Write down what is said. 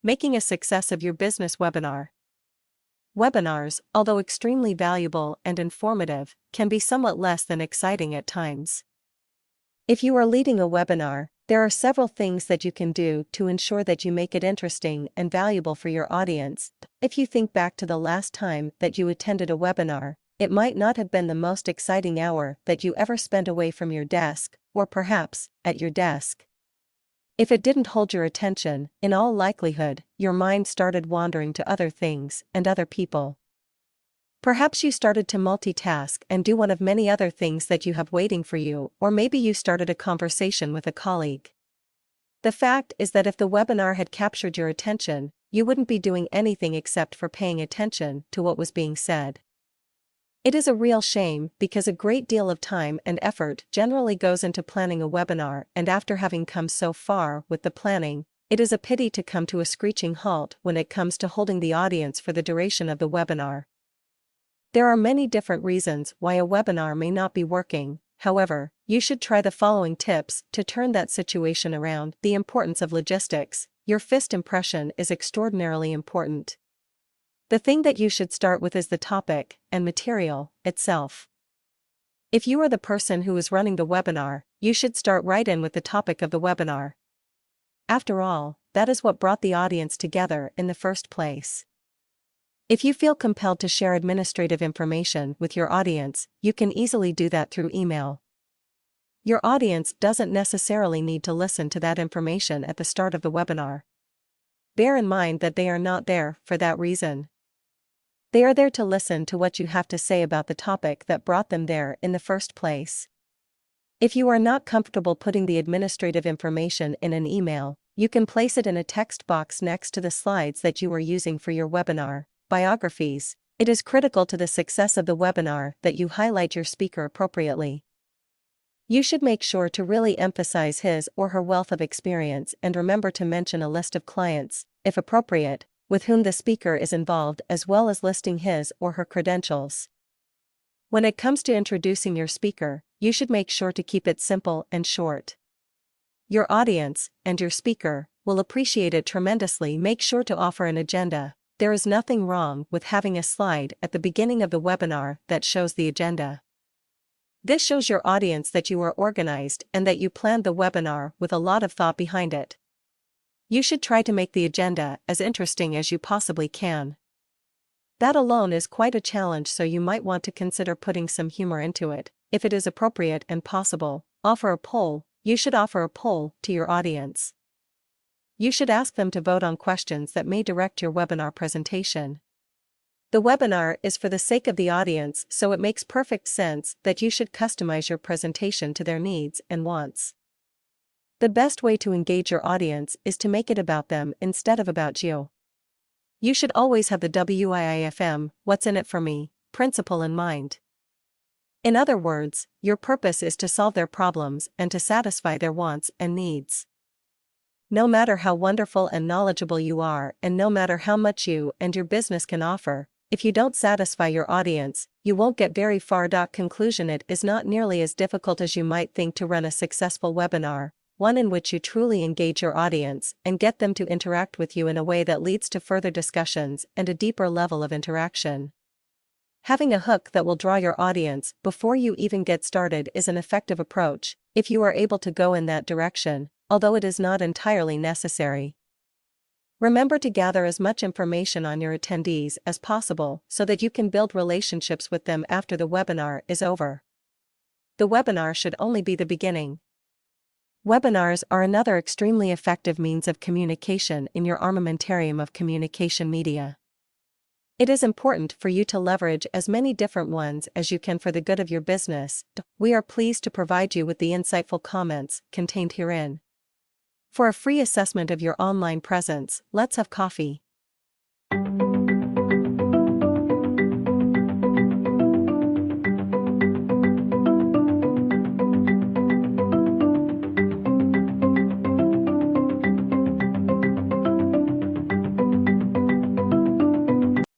Making a success of your business webinar. Webinars, although extremely valuable and informative, can be somewhat less than exciting at times. If you are leading a webinar, there are several things that you can do to ensure that you make it interesting and valuable for your audience. If you think back to the last time that you attended a webinar, it might not have been the most exciting hour that you ever spent away from your desk, or perhaps at your desk. If it didn't hold your attention, in all likelihood, your mind started wandering to other things and other people. Perhaps you started to multitask and do one of many other things that you have waiting for you, or maybe you started a conversation with a colleague. The fact is that if the webinar had captured your attention, you wouldn't be doing anything except for paying attention to what was being said. It is a real shame because a great deal of time and effort generally goes into planning a webinar, and after having come so far with the planning, it is a pity to come to a screeching halt when it comes to holding the audience for the duration of the webinar. There are many different reasons why a webinar may not be working. However, you should try the following tips to turn that situation around. The importance of logistics. Your first impression is extraordinarily important. The thing that you should start with is the topic and material itself. If you are the person who is running the webinar, you should start right in with the topic of the webinar. After all, that is what brought the audience together in the first place. If you feel compelled to share administrative information with your audience, you can easily do that through email. Your audience doesn't necessarily need to listen to that information at the start of the webinar. Bear in mind that they are not there for that reason. They are there to listen to what you have to say about the topic that brought them there in the first place. If you are not comfortable putting the administrative information in an email, you can place it in a text box next to the slides that you are using for your webinar. Biographies. It is critical to the success of the webinar that you highlight your speaker appropriately. You should make sure to really emphasize his or her wealth of experience and remember to mention a list of clients, if appropriate, with whom the speaker is involved, as well as listing his or her credentials. When it comes to introducing your speaker, you should make sure to keep it simple and short. Your audience, and your speaker, will appreciate it tremendously. Make sure to offer an agenda. There is nothing wrong with having a slide at the beginning of the webinar that shows the agenda. This shows your audience that you are organized and that you planned the webinar with a lot of thought behind it. You should try to make the agenda as interesting as you possibly can. That alone is quite a challenge, so you might want to consider putting some humor into it. If it is appropriate and possible, offer a poll. You should offer a poll to your audience. You should ask them to vote on questions that may direct your webinar presentation. The webinar is for the sake of the audience, so it makes perfect sense that you should customize your presentation to their needs and wants. The best way to engage your audience is to make it about them instead of about you. You should always have the WIIFM, what's in it for me, principle in mind. In other words, your purpose is to solve their problems and to satisfy their wants and needs. No matter how wonderful and knowledgeable you are, and no matter how much you and your business can offer, if you don't satisfy your audience, you won't get very far. Conclusion: it is not nearly as difficult as you might think to run a successful webinar, one in which you truly engage your audience and get them to interact with you in a way that leads to further discussions and a deeper level of interaction. Having a hook that will draw your audience before you even get started is an effective approach, if you are able to go in that direction, although it is not entirely necessary. Remember to gather as much information on your attendees as possible so that you can build relationships with them after the webinar is over. The webinar should only be the beginning. Webinars are another extremely effective means of communication in your armamentarium of communication media. It is important for you to leverage as many different ones as you can for the good of your business. We are pleased to provide you with the insightful comments contained herein. For a free assessment of your online presence, let's have coffee.